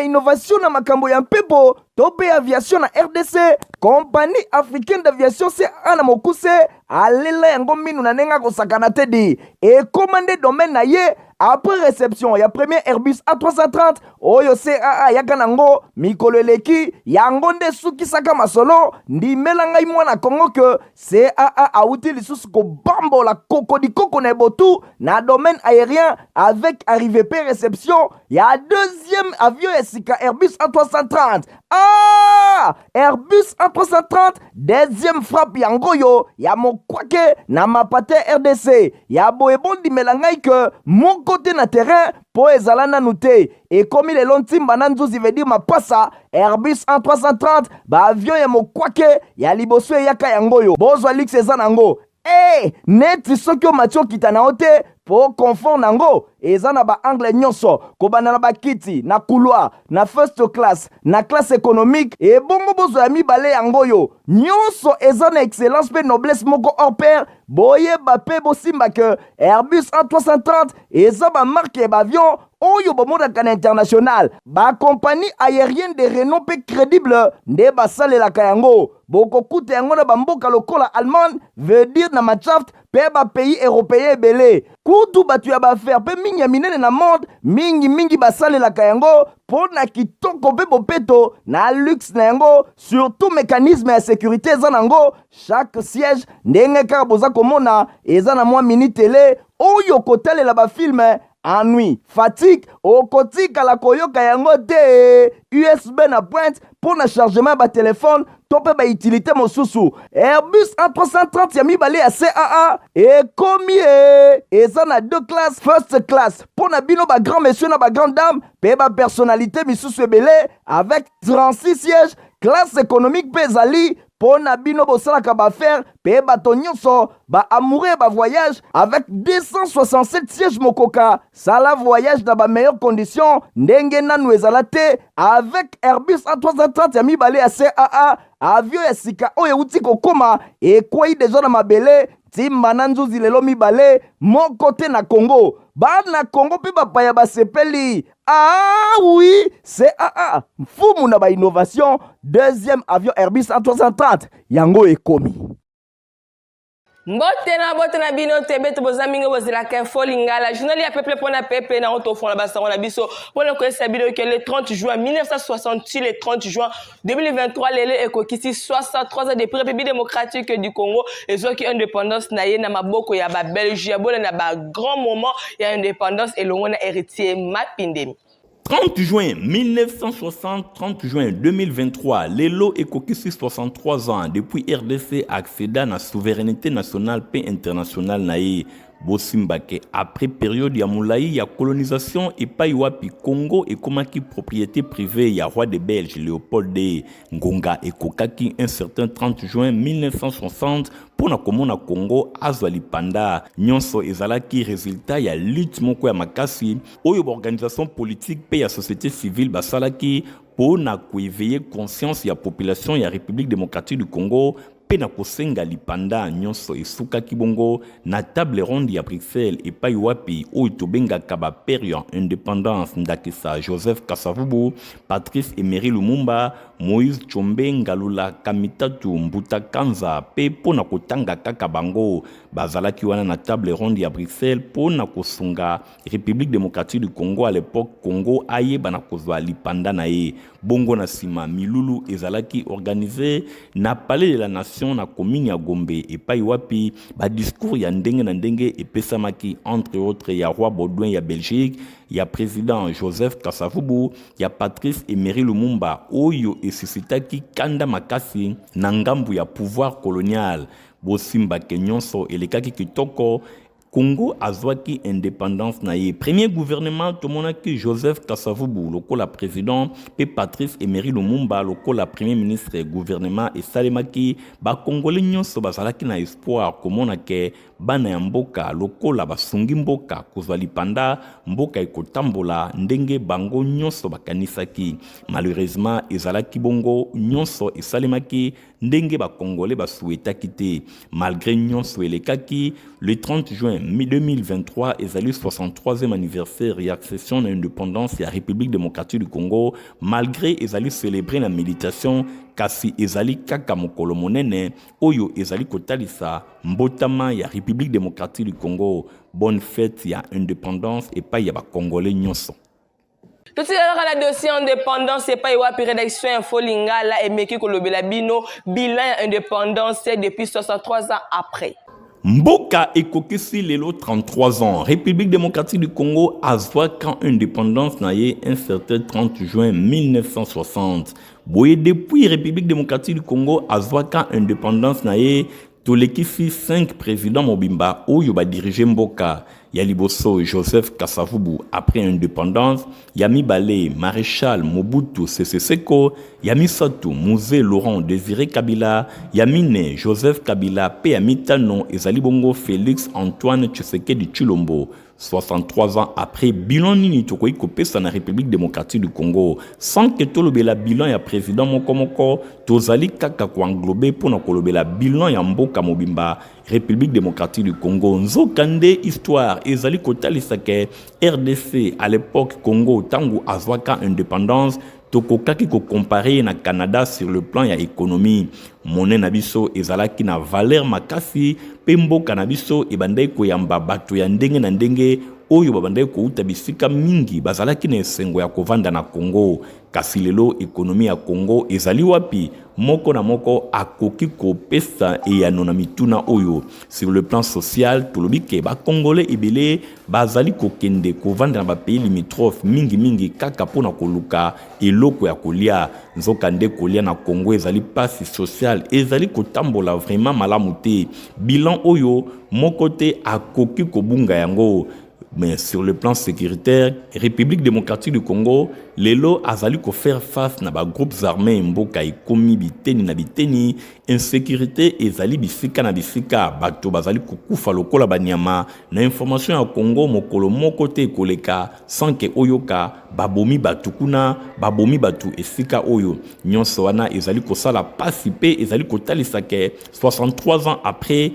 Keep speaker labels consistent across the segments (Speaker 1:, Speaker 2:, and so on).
Speaker 1: Innovation na makambo ya mpepo tope aviation na RDC. Compagnie africaine d'aviation CAA na mokuse alela yango minu na nenga kosakana tedi et commandé domaine na ye après réception ya premier Airbus A330 oyo CAA yaka nango mikolo eleki yango nde sukisaka masolo ndimela ngai mwana Kongo ke CAA auti lisusu kobambola koko na botu na domaine aérien avec arrivée pe réception ya deuxième avion esika Airbus A330. Airbus A330 deuxième frappe yango yo ya mokwake na mapate RDC ya boyebondi melangai ke mon côté na terrain po ezala nanu te ekomi lelo ntimba na nzuzi veut dire mapasa Airbus A330 ba avion ya mokwake ya liboso eyaka yango yo bozwa lix eza nango neti soki omatio kita na ote po confort nango eza na ba angle nyonso kobanda na bakiti na couloir na first class na classe économique et bongo bozo ya mibale yango yo nyonso eza na excellence pe noblesse moko hors pair boyeba pe bosimba ke Airbus A330 eza ba marque ba avion oyo bomonaka na international ba compagnie aérienne de renom pe crédible nde basalelaka yango bokokuta yango na bamboka lokola Allemagne veut dire na Machaft pe ba pays européen ebele kutu batu ya bafaire pe mingi ya minene na monde mingi basalelaka yango pona kitoko pe bopeto na luxe na yango surtout mécanisme ya sécurité eza nango chaque siège ndenge kaka boza komona eza na mwa mini télé oyo kotalela bafilme ennui, fatigue, okotika la koyoka yango te USB na pointe pour na chargement ba téléphone tope ba utilité mosusu Airbus A330 ya mibale ya CAA ekomi eza na deux classes first class pour na bino ba grand monsieur na ba grande dame pe ba personnalité misusu ebele avec 36 sièges classe économique pe ezali pour na bino bosalaka bafaire pe bato nyonso ba amoureux ba voyage avec 267 sièges mokoka sala voyage dans ba meilleures conditions ndenge nanu ezala te avec Airbus A330 ya mibale ya CAA avion ya sika oyo euti kokoma ekwei deja na mabele timba na nzuzi lelo mibale moko te na Congo bana Congo pe bapaya basepeli oui CAA mfumu na ba innovation deuxième avion Airbus A330 yango ekomi
Speaker 2: Mbotena bino tebe to bozamingo bozela ke folingala journal ya peuple pona pepe na oto fond la basanga na biso pona ko sabino que le 30 juin 1966 le 30 juin 2023 lele ekokisi 63 ans de République démocratique du Congo et zo ki indépendance na ye na maboko ya ba Belgique bona na ba grand moment ya indépendance et longo na héritier Mapindemi
Speaker 3: 30 juin 1960, 30 juin 2023, Lelo Ekokisi 63 ans depuis RDC accéda à la souveraineté nationale et internationale naïe. Bosimbake après période ya moulaï ya colonisation et pas wapi Congo et komaki propriété privée ya roi des Belges Léopold de Ngonga et kokaki un certain 30 juin 1960 pour na komona Congo azwali panda nyonso ezalaki résultat ya lutte moko ya makasi oyo organisation politique pe ya société civile basalaki pour na kuéveiller conscience ya population ya République démocratique du Congo pena kosenga lipanda nyonso esuka kibongo na table ronde ya Bruxelles et pa wapi oyo tobengaka ba période indépendance ndakisa Joseph Kasavubu, Patrice Emery Lumumba, Moïse Tshombe Ngalula Kamitatu Mbuta Kanza pe pona kotanga kaka bango bazalaki wana na table ronde ya Bruxelles pona kosunga République démocratique du Congo à l'époque Congo aye bana kozwa lipanda na ye bongo na sima milulu ezalaki organisé na palais de la nation na commune ya Gombe et pa wapi ba discours ya ndenge na ndenge epesamaki entre autres ya roi Baudouin ya Belgique ya président Joseph Kasavubu ya Patrice Emery Lumumba oyo esusitaki kanda makasi na ngambu ya pouvoir colonial bosimba kenyonso elekaki kitoko Congo azwaki indépendance na ye. Premier gouvernement tomonaki Joseph Kasavubu lokola président pe Patrice Emery Lumumba lokola premier ministre gouvernement et salemaki ba congolais nyonso bazalaki na espoir komona ke bana ya mboka lokola basungi mboka kozwa lipanda mboka ekotambola ndenge bango nyonso bakanisaki. Malheureusement ezalaki bongo nyonso esalemaki ndenge bakongole basuetaki te. Malgré nyonso elekaki, le 30 juin 2023 ezali 63e anniversaire ya accession na indépendance ya République démocratique du Congo. Malgré ezali célébrer la méditation kasi ezali kaka mokolo monene oyo ezali kotalisa mbotama ya République démocratique du Congo. Bonne fête ya indépendance et pas ya bakongole nyonso.
Speaker 2: Tout ce qui est la dossier indépendance, c'est pas une rédaction info lingala et meki kolobela bino bilan indépendance depuis 63 ans après.
Speaker 3: Mboka ekokisi lelo 33 ans. République démocratique du Congo azwa quand indépendance naye un certain 30 juin 1960. Boye depuis République démocratique du Congo azwa quand indépendance naye tolekisi 5 présidents mobimba oyo ba diriger mboka. Yaliboso Joseph Kasavubu après indépendance, Yami Balé, Maréchal Mobutu Sese Seko, Yami Satou, Mouzé Laurent Désiré Kabila, Yamine Joseph Kabila, P. Amitano et Zalibongo Félix Antoine Tshisekedi Tshilombo. 63 ans après, bilan nini tokoi kopesa na République démocratique du Congo. Sans que tolobela bilan ya président Mokomoko, tozali kaka ko englober pour na kolobela bilan ya mboka mobimba. République démocratique du Congo. Nzokande histoire ezali kotalisake RDC à l'époque Congo tango azwaka indépendance. Tokokaki ko comparer na Canada sur le plan ya économie. Monnaie na biso ezalaki na valeur makasi pe mboka na biso ebandai ko yamba bato ya ndenge na ndenge oyo babandai ko uta bisika mingi bazalaki na esengo ya kovanda na Congo. Kasi lelo ekonomi ya Congo ezali wapi moko na moko akoki kopesa eyano na mituna oyo. Sur le plan social tolobi ke ba Congolais ebele bazali kokende kovanda na ba pays limitrophes mingi kaka pona koluka eloko ya kolia. Nzokande kolia na Congo ezali pasi social ezali kotambola vraiment malamu te. Bilan oyo moko te akoki kobunga yango. Mais sur le plan sécuritaire, République démocratique du Congo, lelo azali ko faire face na ba groupes armés mboka ikomi biteni na biteni, insécurité ezali bisika na bisika, bato bazali kokufa lokola banyama, na information ya Congo mokolo moko te koleka, sans que oyoka, babomi batu kuna, babomi batu esika oyo, nyonso wana ezali kosala pasi pe ezali kotalisake 63 ans après,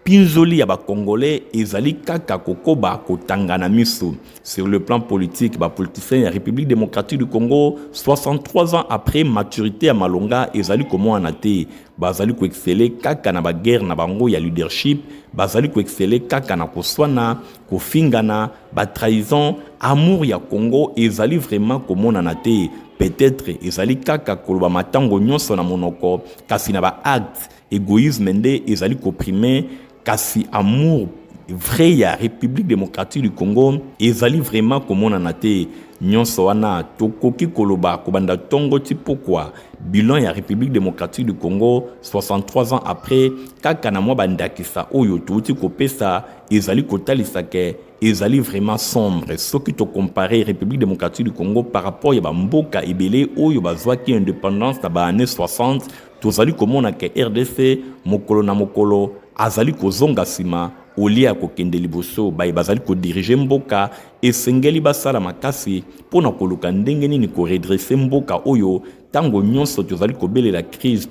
Speaker 3: Pinzoli ya ba Congolais ezali kaka kokoba kotangana miso. Sur le plan politique, ba politiciens ya République démocratique du Congo 63 ans après maturité ya Malonga ezali komo anate. Bazali ko exceller kaka na ba guerre na bango ya leadership, bazali ko exceller kaka na koswana, kofingana, ba trahison, amour ya Congo ezali vraiment komo anate. Peut-être ezali kaka koloba matango nyonso na monoko, kasi na ba acte égoïsme nde ezali kopprimer. Kasi amour vrai ya République démocratique du Congo ezali vraiment komona na te nyonso wana tokoki koloba kobanda tongo ti pourquoi bilan ya République démocratique du Congo 63 ans après kaka na mwa bandakisa oyo touti kopesa ezali kotalisake ezali vraiment sombre soki to comparer République démocratique du Congo par rapport ya bamboka ebele oyo bazwaki indépendance na ba années 60 tozali komona ke RDC mokolo na mokolo azali kozonga sima olia kokende liboso bai bazali ko diriger mboka esengeli basala makasi pona koluka ndenge nini ko redresser mboka oyo tango nyonso tozali kobelela crise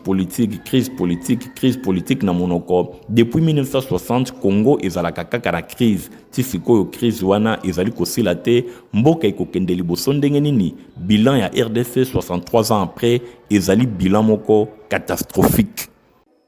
Speaker 3: politique na monoko. Depuis 1960 Congo ezalaka kaka na crise tisikoyo crise wana ezali kosila te mboka ekokende liboso ndenge nini. Bilan ya RDC 63 ans après ezali bilan moko catastrophique.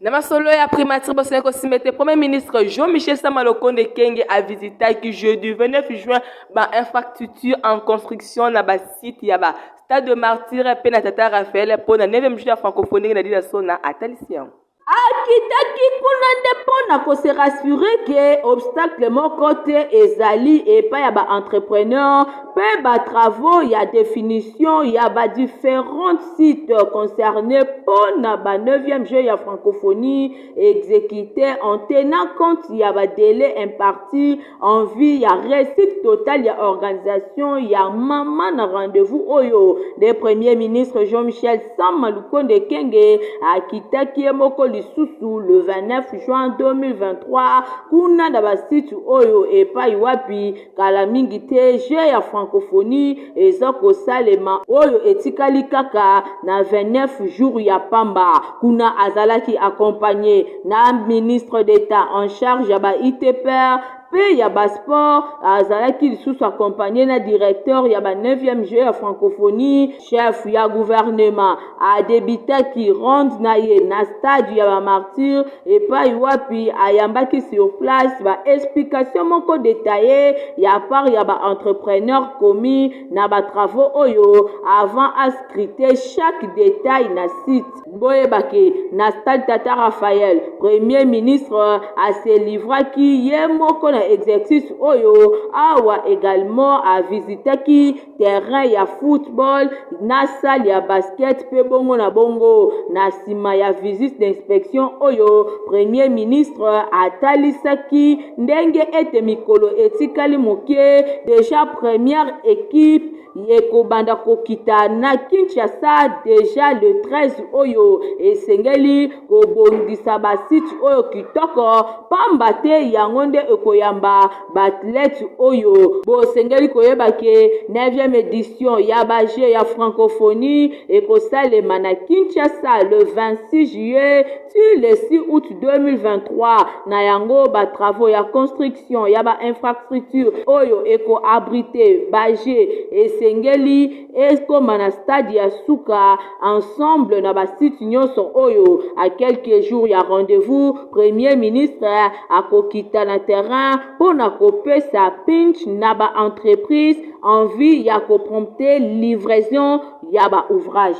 Speaker 2: Namasolo ya primature bosele ko simete premier ministre Jean-Michel Sama Lokonde Kenge a visité qui jeudi 29 juin ba infrastructure en construction na ba site ya ba stade de martyr pe na tata Raphaël pour na 9e jour ya francophonie na dina sona attention.
Speaker 4: akitaki kuna nde mpona kose rassure ke obstacle moko te ezali epai ya ba-entrepreneur mpe batravaux ya définition ya badifférentes sites concernés mpona ba 9e jeu ya francophonie exécuté en tenant compte ya badélai imparti en vue ya réussite totale ya organisation ya mama na rendez-vous oyo de premier ministre Jean-Michel Sama Lukonde Kenge akitaki ye moko lisusu le 29 juin 2023 kuna na basiti oyo epai wapi kala mingi te jeu ya francophonie eza kosalema oyo etikali kaka na 29 jours ya pamba kuna azalaki accompagné na ministre d'État en charge ya ba ITPR pe ya sport azalaki lisusu accompagné na directeur ya 9e jeu ya francophonie chef ya gouvernement adebitaki ronde na ye na stade ya martyr epai wapi ayambaki sur place ba explication moko détaillé ya part ya entrepreneur commis na travaux oyo avant inscrire chaque détail na site boyebake na stade Tata Raphaël premier ministre a se livraki ye moko exercice oyo awa également a visitaki terrain ya football na salle ya basket pe bongo na bongo na sima ya visite d'inspection oyo premier ministre atalisaki ndenge ete mikolo etikali mokie déjà première équipe yekobanda kokita na Kinshasa déjà le 13 oyo esengeli kobongisa basite oyo kitoko pamba te yango nde ekoyamba bathlète oyo bosengeli koyeba ke 9e édition ya baje ya francophonie ekosalema na Kinshasa le 26 juillet sur le 6 août 2023 na yango travaux ya construction ya infrastructure oyo eko abrité baje esengeli ekoma na stade ya Suka ensemble na basite nyonso oyo à quelques jours ya rendez-vous premier ministre akokita na terrain pona kopesa pinch na entreprise envie ya koprompter livraison ya ouvrage.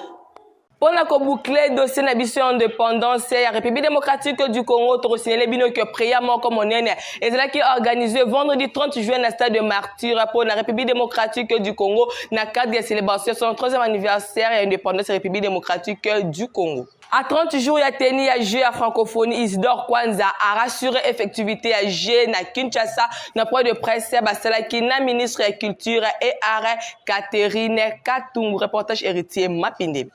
Speaker 2: Pour boucler dossier na biso indépendance ya République démocratique du Congo, to signaler bino que prière comme on est et cela qui est organisé vendredi 30 juin na stade de Martyr pour la République démocratique du Congo na cadre de célébration son 3e anniversaire et indépendance de la République démocratique du Congo. À 30 jours, il y a tenu ya jeu à francophonie Isidore Kwanza a rassuré effectivité à jeu na Kinshasa na point de presse basalaki na ministre de la culture et arts Catherine Katumbu reportage héritier Mapinde.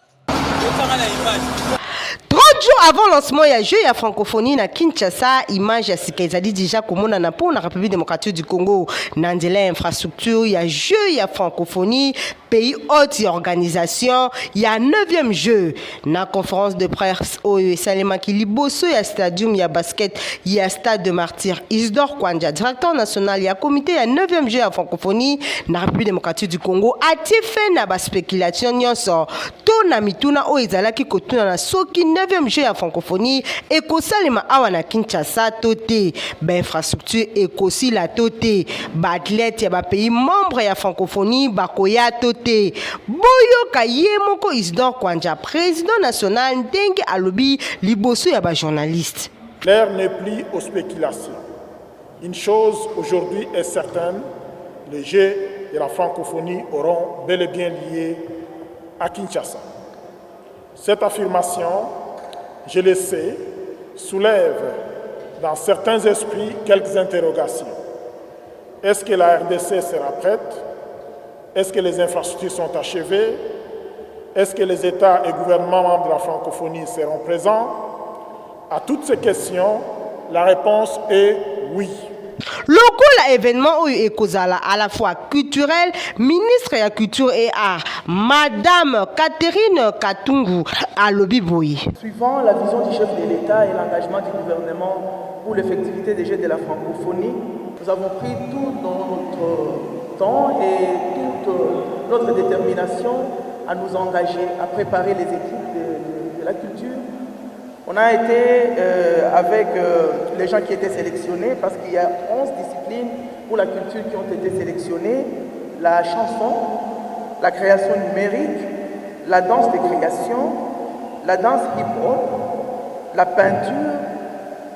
Speaker 5: 30 jours avant lancement ya jeu ya francophonie na Kinshasa, image ya sika ezali déjà komona na po na République démocratique du Congo na nzela infrastructure ya jeu ya francophonie pays hôte ya organisation ya 9e jeu na conférence de presse oyo esalemaki liboso ya stadium ya basket ya stade de Martyr. Isidore Kwanza, directeur national ya comité ya 9e jeu ya francophonie na République démocratique du Congo ati fait na ba spéculation nyonso to na mituna oyo ezalaki kotuna na soki 9e jeu ya francophonie ekosalema awa na Kinshasa toté ba infrastructure ekosila toté ba athlète ya ba pays membre ya francophonie bakoya toté boyoka ye moko Isidore Kwanza président national ndenge alobi liboso ya ba journaliste.
Speaker 6: L'heure n'est plus aux spéculations. Une chose aujourd'hui est certaine, les Jeux de la francophonie auront bel et bien lieu à Kinshasa. Cette affirmation, je le sais, soulève dans certains esprits quelques interrogations. Est-ce que la RDC sera prête? Est-ce que les infrastructures sont achevées? Est-ce que les États et gouvernements membres de la francophonie seront présents? À toutes ces questions, la réponse est oui.
Speaker 5: Lokola événement oyo ekozala à la fois culturel, ministre ya culture et art, Madame Catherine Katumbu alobi boye.
Speaker 7: Suivant la vision du chef de l'État et l'engagement du gouvernement pour l'effectivité des Jeux de la francophonie, nous avons pris tout notre temps et toute notre détermination à nous engager, à préparer les équipes de la culture. On a été avec les gens qui étaient sélectionnés parce qu'il y a 11 disciplines pour la culture qui ont été sélectionnées. La chanson, la création numérique, la danse de création, la danse hip-hop, la peinture,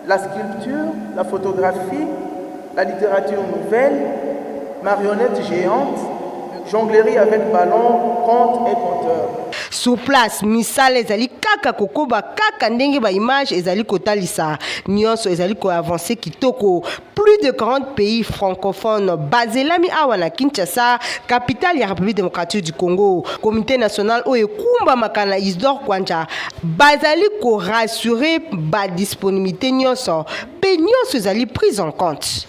Speaker 7: la sculpture, la photographie, la littérature nouvelle, marionnette géante, jonglerie avec ballon, conte et conteur.
Speaker 5: Sur place, misal ezali kaka kokoba kaka ndenge ba image ezali kotalisa nyonso ezali ko avancer kitoko. Plus de 40 pays francophones bazelami awa na Kinshasa, capitale ya République démocratique du Congo. Comité national oyo kumba makana Isidore Kwanja bazali ko rassurer ba disponibilité nyonso pe nyonso ezali prise en compte.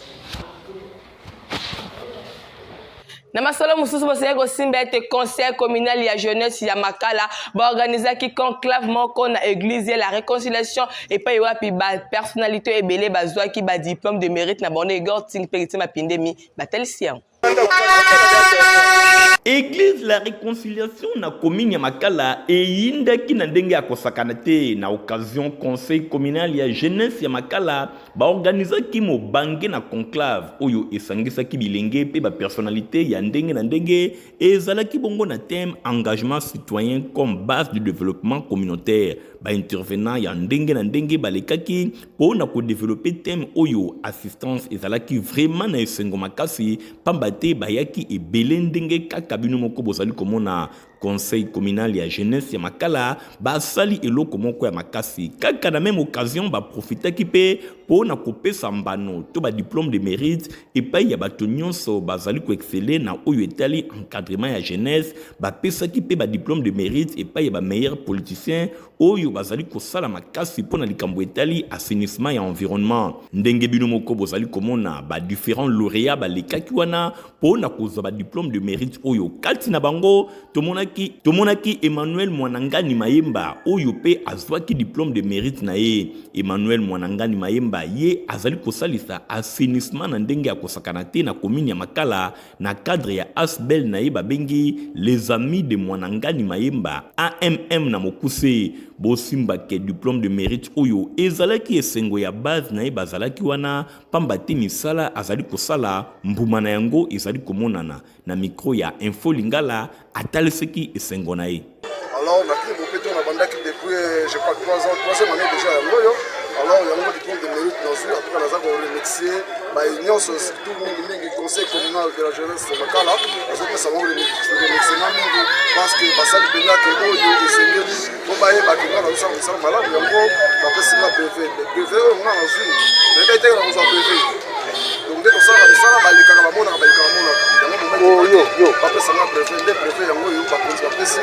Speaker 2: Na masolo mususu boseye kosimba ete conseil communal ya jeunesse ya Makala ba organiser ki conclave moko na église la réconciliation et pa yoapi ba personnalité ebele bazwa ki ba diplôme de mérite na bonne égard ting pekiti ma pandémie batelisian.
Speaker 3: Église la réconciliation na commune ya Makala e yindaki na ndenge ya kosakana te na occasion conseil communal ya jeunesse ya Makala ba organisaki mo bange na conclave oyo esangisaki bilenge pe ba personnalité ya ndenge na ndenge ezalaki bongo na thème engagement citoyen comme base du développement communautaire. Ba intervenant ya ndenge na ndenge balekaki po na ko développer thème oyo assistance ezalaki vraiment na esengo makasi pambate bayaki ebele ndenge kaka bino moko bozali komona conseil communal ya jeunesse ya Makala basali eloko moko ya makasi kaka na même occasion ba profitaki pe po na kopesa mbano to ba diplôme de mérite epai ya bato nyonso bazali ko exceller na oyo etali encadrement ya jeunesse bapesaki pe ba diplôme de mérite epai ya ba meilleur politicien oyo bazali kosala makasi pona likambo etali assainissement ya environnement ndenge bino moko bozali komona ba différents lauréats balekaki wana pona kozwa ba diplôme de mérite oyo kati na bango tomonaki Emmanuel Mwanangani Mayemba oyo pe azwaki diplôme de mérite na ye. Emmanuel Mwanangani Mayemba ye azali kosalisa assainissement na ndenge ya kosakana te na commune ya Makala na cadre ya Asbel na ye babengi les amis de Mwanangani Mayemba AMM na mokuse bosimba ke diplôme de mérite oyo ezalaki esengo ya base na ye bazalaki wana pamba te misala azali kosala mbuma na yango ezali komonana na micro ya Info Lingala ataliseki esengo na ye.
Speaker 8: Alors on a pris beaucoup de temps depuis je crois 3e année déjà à Moyo. Alors il y a un diplôme de mérite dans ce après la zone remercier bah union surtout mingi conseil communal de la jeunesse de Makala parce que ça va remerciement mingi parce que basali bena que oyo esengeli ko baye ba kinga na ça ça malamu yango ba pesa na PV on a vu mais bête na on PV donc dès que ça la ba lekana ba mona yango yo ba pesa na PV yango yo ba konza pesa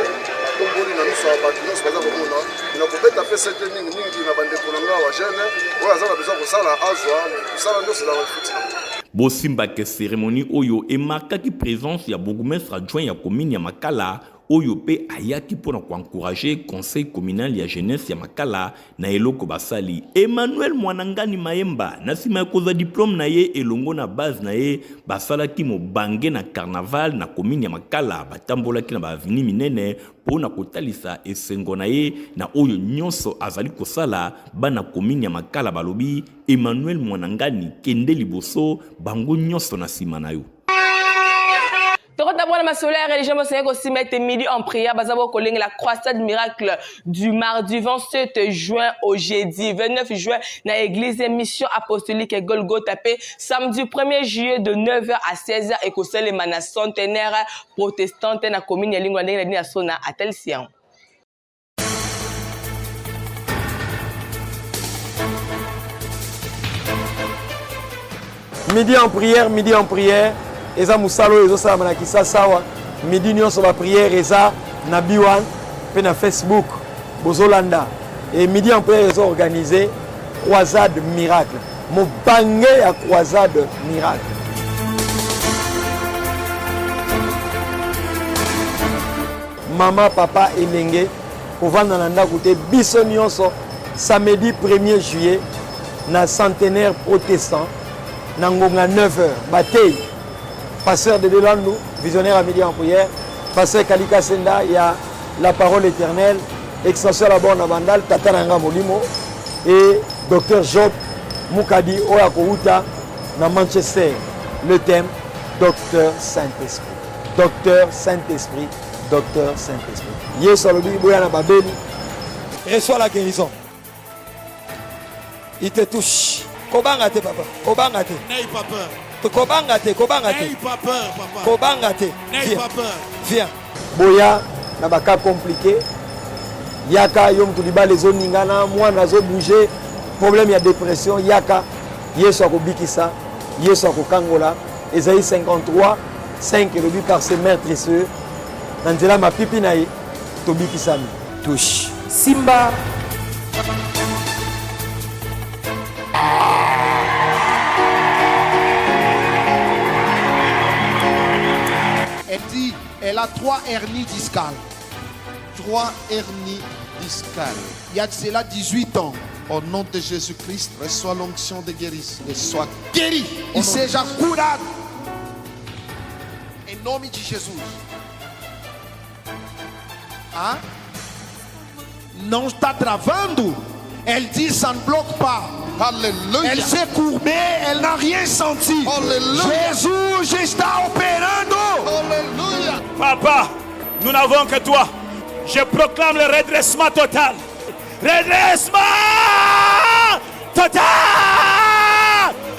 Speaker 8: donc on a nous ça ba kinga ça ba mona na ko beta pesa te mingi na bande kolanga wa jeune on a besoin de ça la azwa ça la c'est la fuite.
Speaker 3: Bosimba ke cérémonie oyo emarkaki présence ya bourgmestre adjoint ya commune ya Makala oyo pe ayaki pona ko encourager conseil communal ya jeunesse ya Makala na eloko basali. Emmanuel Mwanangani Mayemba na sima ya koza diplôme na ye elongo na base na ye basalaki mo bange na carnaval na commune ya Makala batambolaki na ba avenue minene pona kotalisa esengo na ye na oyo nyonso azali kosala bana commune ya Makala balobi Emmanuel Mwanangani kende liboso bango nyonso na sima na yo.
Speaker 2: D'abord, la solaire religion va aussi mettre midi en prière. Bazabo Koling, la croisade miracle du mardi 27 juin au jeudi 29 juin dans l'église mission apostolique et Golgotha P. Samedi 1er juillet de 9h à 16h et que les manas centenaires protestantes dans la commune de Lingua Ndenge Sona à tel sien.
Speaker 9: Midi en prière. Eza musalo ezo sala manakisa sawa midi nyonso ba prière eza na B1 pe na Facebook bozolanda et midi en prière ezo organisé croisade miracle mo bangé ya croisade miracle mama papa elenge kovanda na ndako te biso nyonso samedi 1er juillet na centenaire protestant na ngonga 9h batei. Pasteur de Delando, visionnaire à midi en prière. Pasteur Kalika Senda, il y a la parole éternelle. Extension la borne à Bandal, Tatananga Molimo. Et Dr Job Moukadi Oakouta, dans Manchester. Le thème, Docteur Saint-Esprit. Docteur Saint-Esprit. Docteur Saint-Esprit. Yes, Olobi, Bouyana Babeli. Reçois la guérison. Il te touche. Kobangate, papa. Kobangate.
Speaker 10: N'aie pas peur.
Speaker 9: Kobangate.
Speaker 10: N'aie pas peur, papa.
Speaker 9: Kobangate.
Speaker 10: N'aie pas peur.
Speaker 9: Viens. Boya, n'a pas cas compliqué. yaka yom tuliba les zones ningana moi nazo bouger problème ya dépression yaka yesu akobikisa yesu akokangola Esaïe 53 5 le but par ses mains tresseux nanzela mapipi na ye tobikisami touche Simba.
Speaker 10: Elle dit, elle a 3 hernies discales. 3 hernies discales. Il y a de cela 18 ans. Au nom de Jésus-Christ, reçois l'onction de guérison et sois guéri. E seja curado. Em nome de Jesus. Ah? Não está travando? Elle dit, ça ne bloque pas. Alléluia. Elle s'est courbée, elle n'a rien senti. Alléluia. Jésus está opérando. Alléluia.
Speaker 11: Papa, nous n'avons que toi. Je proclame le redressement total. Redressement total.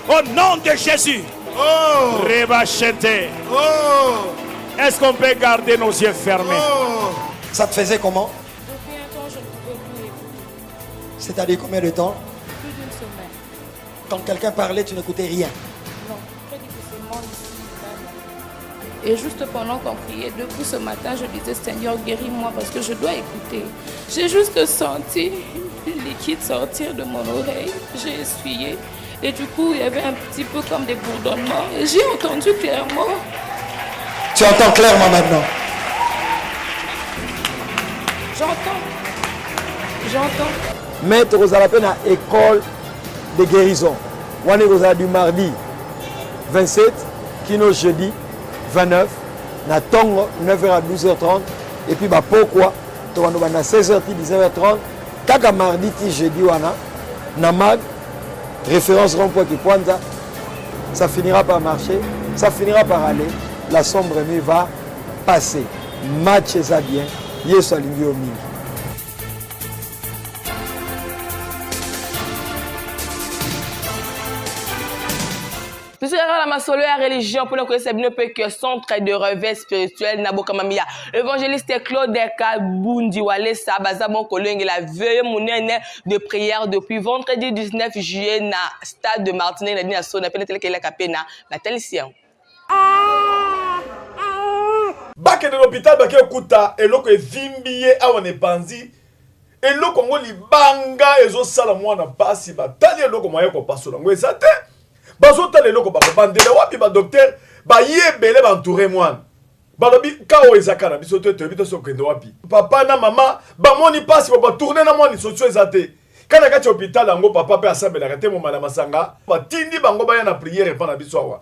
Speaker 11: Au nom de Jésus.
Speaker 10: Oh.
Speaker 11: Rebachete.
Speaker 10: Oh.
Speaker 11: Est-ce qu'on peut garder nos yeux fermés?
Speaker 10: Oh.
Speaker 9: Ça te faisait comment?
Speaker 12: Depuis un temps, je ne pouvais plus écouter.
Speaker 9: C'est-à-dire combien de temps?
Speaker 12: Plus d'une semaine.
Speaker 9: Quand quelqu'un parlait, tu n'écoutais rien?
Speaker 12: Non, très difficilement ici. Et juste pendant qu'on priait debout ce matin, je disais, Seigneur, guéris-moi parce que je dois écouter. J'ai juste senti une liquide sortir de mon oreille. J'ai essuyé. Et du coup, il y avait un petit peu comme des bourdonnements. Et j'ai entendu clairement.
Speaker 9: Tu entends clairement maintenant?
Speaker 12: J'entends.
Speaker 9: Maître Ozalapé na école de guérison. On est du mardi 27, kino jeudi 29, na tongo 9h à 12h30. Et puis bah pourquoi? Tu vas nous à 16h, 19h30. Kaka mardi, ti jeudi wana, na mag, référence rond-point qui pointe, ça finira par marcher, ça finira par aller. La sombre nuit va passer. Match ça bien. Yesu alingi o mingi.
Speaker 2: Nous sommes la masolo ya religion pour nous connaître bien peu que centre de revers spirituel Nabokamamia. Évangéliste Claude Kabundi Wale Sabaza mon collègue la veille monene de prière depuis vendredi 19 juillet na stade de Martinez na dina so na pele tel que la capena la telicien.
Speaker 13: Bake de l'hôpital bake okuta eloko evimbiye awa ne panzi eloko ngo libanga ezo sala mwana pasi batali eloko moye ko pasola ngo ezate bazo tala eloko ba bandele wapi ba docteur ba yebele ba entouré mwana balobi kao ezaka na biso to bito so kende wapi papa na mama ba moni pasi ba tourner na mwana sotio ezate kana kati hôpital ngo papa pe asambela kate mo mala masanga ba tindi bango ba ya na prière pa na biso awa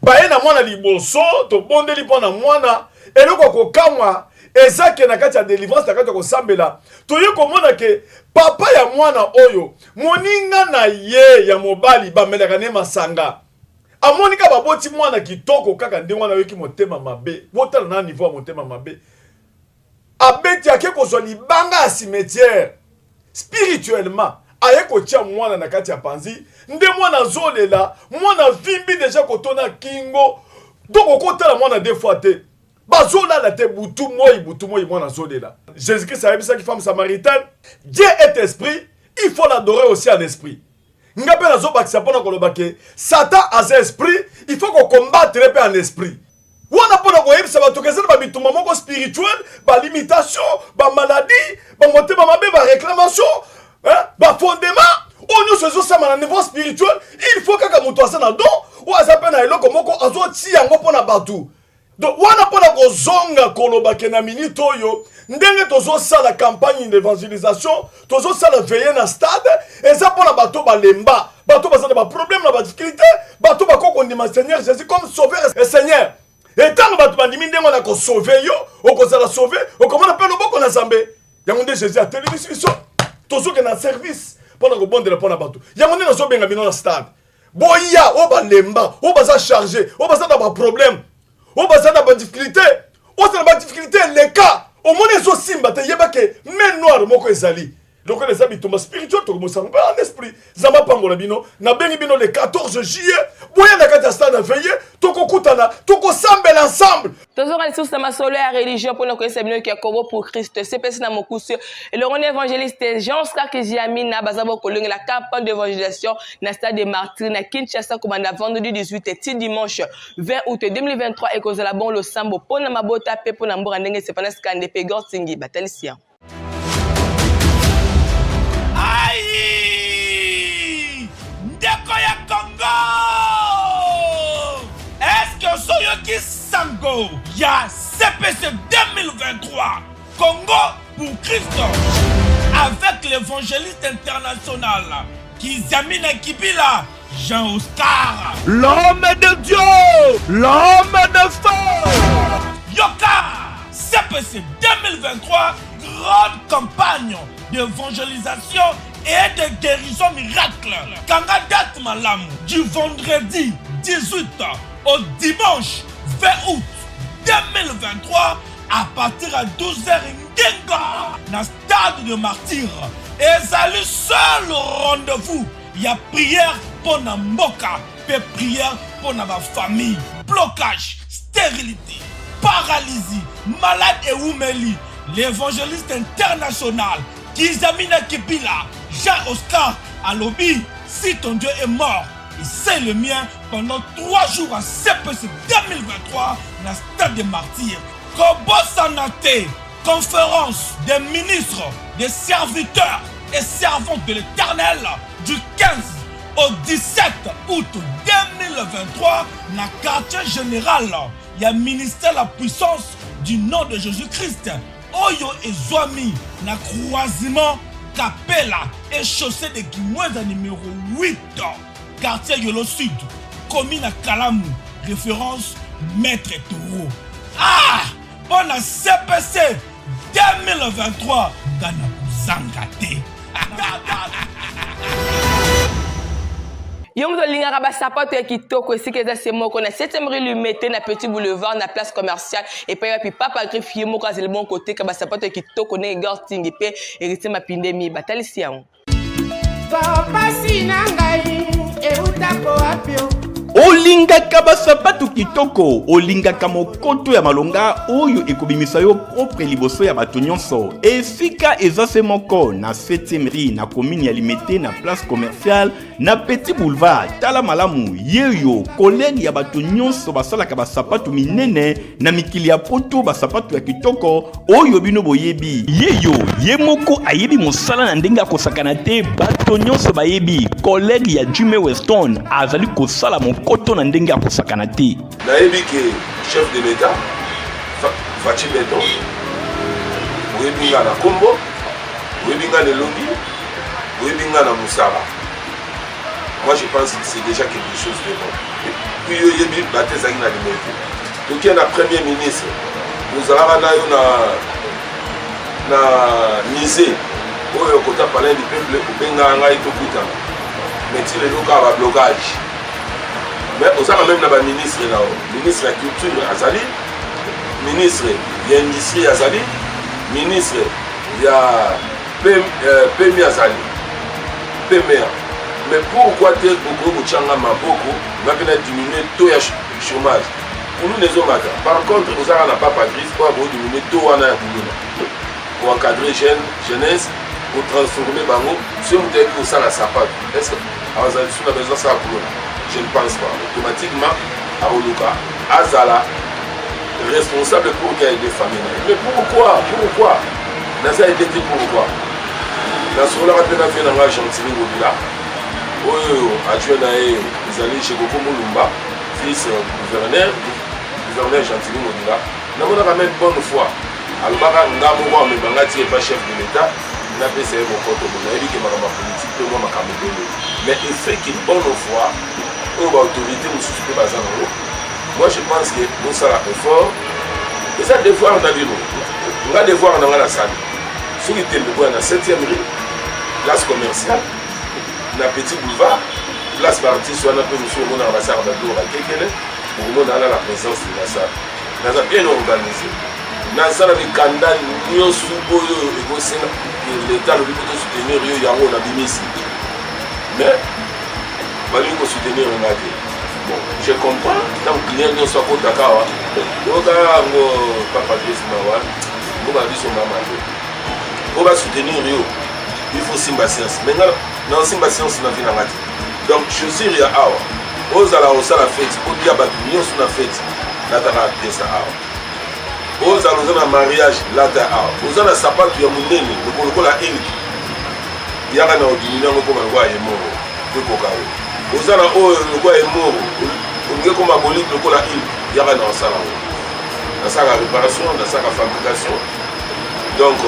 Speaker 13: ba ye na mwana liboso to bondeli pona mwana eloko kokamwa ezake na kati ya délivrance na kati ya kosambela toye komona ke papa ya mwana oyo moninga na ye ya mobali bamelaka ne masanga amonika baboti mwana kitoko kaka ndi mwana yoki motema mabe botala na niveau ya motema mabe abeti ake kozwa libanga ya cimetière spirituellement aye kotia mwana na kati ya panzi nde mwana zolela mwana vimbi deja kotona kingo doko kotala mwana deux fois te bazola la te butu moi mwana zolela. Jésus-Christ a dit ça qui femme samaritaine. Dieu est esprit, il faut l'adorer aussi en esprit. Ngape na zo bakisa pona kolobake Satan a un esprit, il faut qu'on combatte en esprit. Wana pona ko yebisa batokezana ba bituma moko spirituel, ba limitation, ba maladie, ba motema mabe, ba réclamation, hein, ba fondement. On nous se sama na niveau spirituel, il faut que muto asana don, ou azapena eloko moko azo ti yango pona batu. Donc, wana pona ko zonga kolobake na minute oyo, ndenge tozo sala campagne d'évangélisation, tozo sala veiller na stade, et ça pona bato balemba, bato bazana ba problème na ba difficulté, bato bako kondima Seigneur Jésus comme sauveur et Seigneur. Et tant bato bandimi ndenge na ko sauver yo, o ko sala sauver, o comment appelle loboko na Zambé. Yangonde Jésus a télé mission, tozo ke na service pona ko bondela pona bato. Yangonde na zo benga bino na stade. Boya o balemba, o baza chargé, o baza na ba problème. On va dans la difficulté. On va dans la difficulté les cas. Au moins les simba te yebake mais noir moko ezali. Donc les habitants spirituels, tout le monde s'en va en esprit. Zama pangola bino, na bengi bino le 14 juillet, boya na katasta na veillé, toko kutana, toko sambel ensemble.
Speaker 2: Toujours les sources de ma solaire religion pour nous connaître bien qui est Congo pour Christ. C'est personne na mokusu. Et le rond évangéliste Jean Stark Jiami na bazabo kolongi la campagne d'évangélisation na stade des martyrs na Kinshasa comme na vendredi 18 et dimanche 20 août 2023 et cause la bon le sambo pour na mabota pe pour na mbora ndenge c'est pas scandé pe gortingi batalisia.
Speaker 11: Ndeko ya Congo! Est-ce que Soyoki Sango ya CPC 2023 Congo pour Christ avec l'évangéliste international Kizamina Kibila Jean-Oscar,
Speaker 3: l'homme de Dieu, l'homme de feu.
Speaker 11: Yoka CPC 2023 grande campagne d'évangélisation et de guérison miracle. Kanga date malamu du vendredi 18 au dimanche 20 août 2023 à partir à 12h Ngenga na stade de martyr. Et c'est le seul rendez-vous. Il y a prière pour na mboka, et prière pour na famille. Blocage, stérilité, paralysie, malade et oumeli. L'évangéliste international Kizamina Kibila Jean-Oscar Alobi, si ton Dieu est mort, et c'est le mien pendant 3 jours à CPC 2023 dans le stade des martyrs. Kobo Sanate, conférence des ministres, des serviteurs et servantes de l'Éternel du 15 au 17 août 2023 dans le quartier général. Il y a ministère la puissance du nom de Jésus-Christ. Oyo et Zoami, na croisement Capella et chaussée de Guimoueza numéro 8, quartier Yolo Sud, commune à Kalamou, référence Maître Toro. Ah! Bon à CPC 2023, Dana Zangate.
Speaker 2: Yo mzo lingaka ba sapato ya kitoko esika eza semoko na 7e rue Lumete na Petit Boulevard na place commerciale et pa puis papa greffier moko azeli bon côté ka ba sapato ya kitoko ne garting pe erite mapindemi batalisi yango.
Speaker 14: Papa sinangai e utako apio.
Speaker 3: Olingaka basapatu kitoko, olingaka mokoto ya malonga oyo ekobimisa yo propre liboso ya bato nyonso. Esika eza se moko na 7e rue na commune ya Limete na place commerciale na Petit Boulevard. Tala malamu yeyo collègue ya bato nyonso basalaka basapatu minene na mikili ya poto basapatu ya kitoko oyo bino boyebi. Yeyo ye moko ayebi mosala na ndenge akosakana te bato nyonso bayebi. Collègue ya Jimmy Weston azali kosala koto na ndenge akosakana te.
Speaker 15: Nayebi ke chef de l'État Fachi Beton oyebinga na Kombo, oyebinga na Elongi, oyebinga na Moussara. Moi je pense que c'est déjà quelque chose de bon. Puis oyebi batezaki na Limete. Toki na premier ministre nous allons na Nize oyo kota palais du peuple obenga ngai tokutana. Mais tu le loka ba blocage. Mais on a même le ministre là, ministre de la culture Azali, ministre de l'industrie Azali, ministre de la PMI Azali, PMR. Mais pourquoi tu es beaucoup de changa maboko, va venir diminuer le taux de chômage. Pour nous les hommes, par contre, nous n'avons pas Patrice pour diminuer le taux pour encadrer jeunesse, pour transformer Bango, si on dit que ça la sapate, est-ce que on a besoin de ça pour nous? Je ne pense pas. Automatiquement, à Oluka, Azala, responsable pour qu'il y ait des familles. Mais pourquoi? Pourquoi? Naza a été dit pourquoi? Dans ce rôle, on a fait un Argentine au Bila. Adjoint à Zali chez Koko Moulumba, fils gouverneur Argentine au Bila. Nous avons même bonne foi. Alors, Ngamoua, mais Bangati n'est pas chef de l'État. Il n'a pas essayé mon compte. Il a dit que ma politique, moi, ma caméra. Mais il fait qu'il bonne foi. Autorité moi je pense que nous sommes effort et ça devoir on a vu on a devoir on a la salle sur le téléphone à 7e rue place commerciale na Petit Boulevard place partie soit un peu monsieur mon ambassadeur d'Adora Kekele pour nous dans la présence de la salle nous a bien organisé nazala mikanda nyonso oyo ekosenga l'état lobi po tosoutenir yo yango na bimisi mais balingi kosoutenir nga te bon je comprends ntango client nyonso akotaka awa oyoka yango papa desmawa ngoba biso mama te po basoutenir yo il faut simba science mais nga na simba science na vi nanga te donc chaussure ya awa ozala osala fete olia bato nyonso na fete nataka piesa awa ozala oza na mariage lata awa oza na sapato ya monene lokola ilki yaka na odimini yango koma lokwa ye moro ekoka yo oza na oyo lokwa ye moro olingi koma bolite lokola ilki yaka na osala ngo nasaka réparation nasaka fabrication donc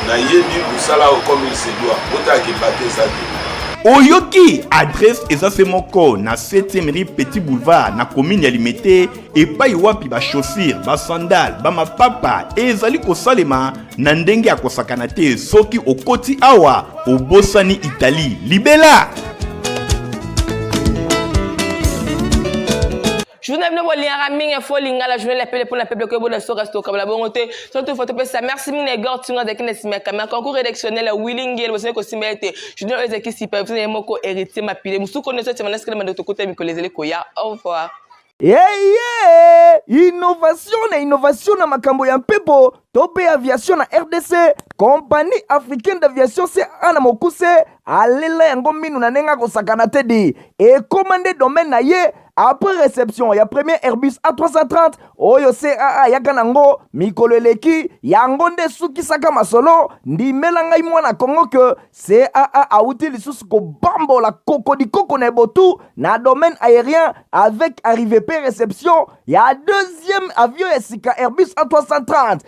Speaker 15: nayebi kosala oyo comme il se doit otaki bate eza te
Speaker 3: oyoki adresse eza se moko na 7e rue Petit Boulevard na commune ya Limete epai wapi ba chaussure ba sandal ba mapapa ezali kosalema na ndenge ya kosakana te soki okoti awa obosani Italie libela.
Speaker 2: Journée venu bolingara mingi fo lingala journée l'appel pour la peuple que bon so resto comme la bonté surtout faut te ça merci mingi gor tinga de kine simeka mais concours rédactionnel willing el bosé ko simete journée les équipes super vous moko héritier ma pile musu connaissance c'est manesque de to côté mikolezele koya au revoir.
Speaker 1: Innovation na makambo ya mpepo tope aviation na RDC compagnie africaine d'aviation c'est ana mokuse alela yango minu na nenga kosakana tedi et commandé domaine na ye après réception ya premier Airbus A330 oyo CAA yaka nango mikolo eleki yango nde suki saka masolo ndimela ngai mwana Kongo que CAA auti lisusu ko bambola koko na botu na domaine aérien avec arrivée pe réception ya deuxième avion esika Airbus A330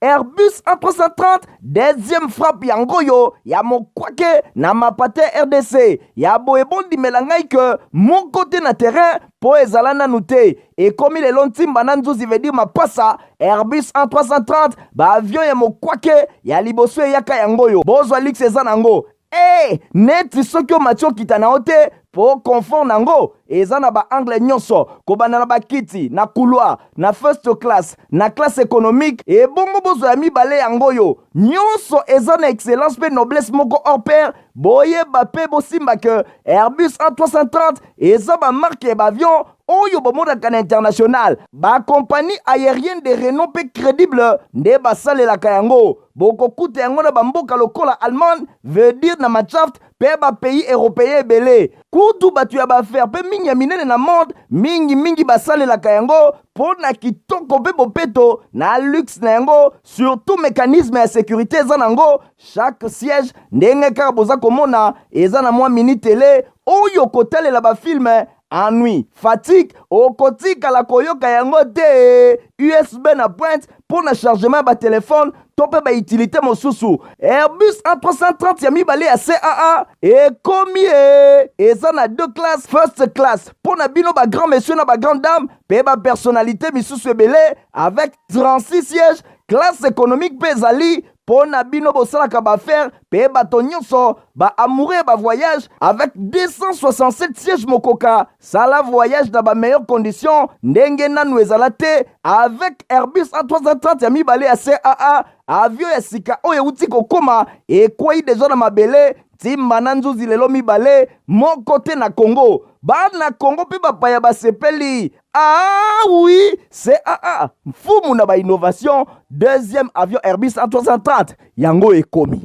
Speaker 1: Airbus A330 deuxième frappe yango yo ya mokwake na mapate RDC ya boebondi melangai que mon côté na terrain po ezala nanu te et comme il est lontimba na nzuzi veut dire mapasa Airbus A330 ba avion ya mokwake ya liboso yaka yango yo bozwa lix eza nango neti soki o matio kita na ote po confort nango eza na ba angle nyonso kobana na bakiti na couloir na first class na classe économique et bongo bozo ya mibale yango yo nyonso eza na excellence pe noblesse moko hors pair boyeba pe bosimba que Airbus A330 eza ba marque ba avion oyo bomodaka na international ba compagnie aérienne de renom pe crédible nde basalelaka yango bokokuta yango na bamboka lokola Allemagne veut dire na Machaft pe ba pays européen ebele kutu batu ya baaffaire pe mingi ya minene na monde mingi basalelaka yango po na kitoko pe bopeto na luxe na yango surtout mécanisme ya sécurité eza nango chaque siège ndenge kaka boza komona eza na mwa mini télé oyo kotalela bafilme ennui, fatigue, okotika la koyoka yango te USB na pointe pour le chargement ba téléphone tope ba utilité mosusu Airbus A330 ya mibale ya CAA et combien eza na deux classes first class pour na bino ba grand monsieur na ba grande dame pe ba personnalité misusu ebele avec 36 sièges classe économique pezali pour na bino bosalaka ba faire pe bato nyonso ba amoureux ba voyage avec 267 sièges mokoka sala voyage dans ba meilleures conditions ndenge nanu ezala te avec Airbus A330 ya mibale ya CAA avion ya sika oyo uti kokoma ekwei deja na mabele timba na nzuzi lelo mibale moko te na Congo bana Congo pe bapaya basepeli oui CAA mfumu na ba innovation deuxième avion Airbus A330 yango ekomi